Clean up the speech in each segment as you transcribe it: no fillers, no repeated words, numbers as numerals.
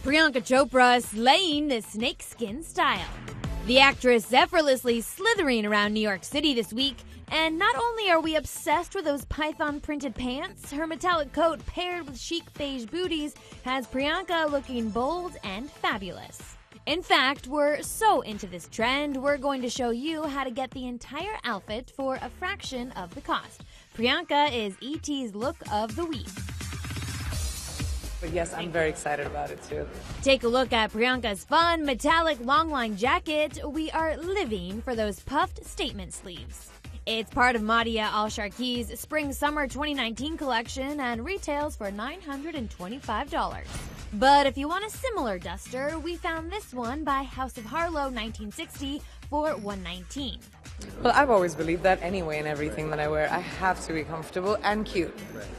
Priyanka Chopra slaying the snakeskin style. The actress effortlessly slithering around New York City this week, and not only are we obsessed with those python-printed pants, her metallic coat paired with chic beige booties has Priyanka looking bold and fabulous. In fact, we're so into this trend, we're going to show you how to get the entire outfit for a fraction of the cost. Priyanka is ET's look of the week. But yes, I'm very excited about it too. Take a look at Priyanka's fun, metallic long-line jacket. We are living for those puffed statement sleeves. It's part of Madia Al-Sharqi's Spring-Summer 2019 collection and retails for $925. But if you want a similar duster, we found this one by House of Harlow 1960 for $119. Well, I've always believed that anyway in everything that I wear. I have to be comfortable and cute.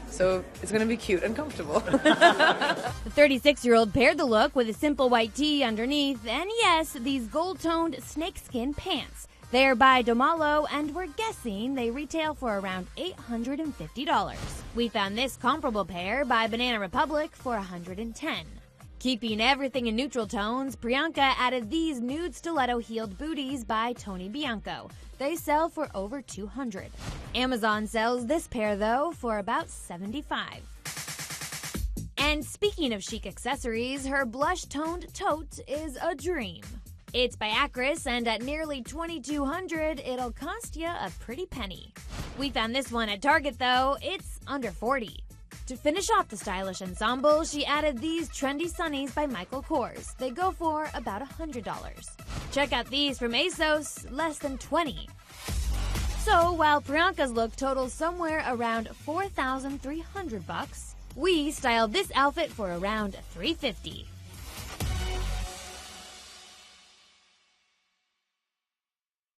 So it's going to be cute and comfortable. The 36-year-old paired the look with a simple white tee underneath, and yes, these gold-toned snakeskin pants. They're by Domalo, and we're guessing they retail for around $850. We found this comparable pair by Banana Republic for $110. Keeping everything in neutral tones, Priyanka added these nude stiletto-heeled booties by Tony Bianco. They sell for over $200. Amazon sells this pair, though, for about $75. And speaking of chic accessories, her blush-toned tote is a dream. It's by Acris, and at nearly $2,200, it'll cost you a pretty penny. We found this one at Target, though. It's under $40. To finish off the stylish ensemble, she added these trendy sunnies by Michael Kors. They go for about $100. Check out these from ASOS, less than $20. So while Priyanka's look totals somewhere around $4,300, we styled this outfit for around $350.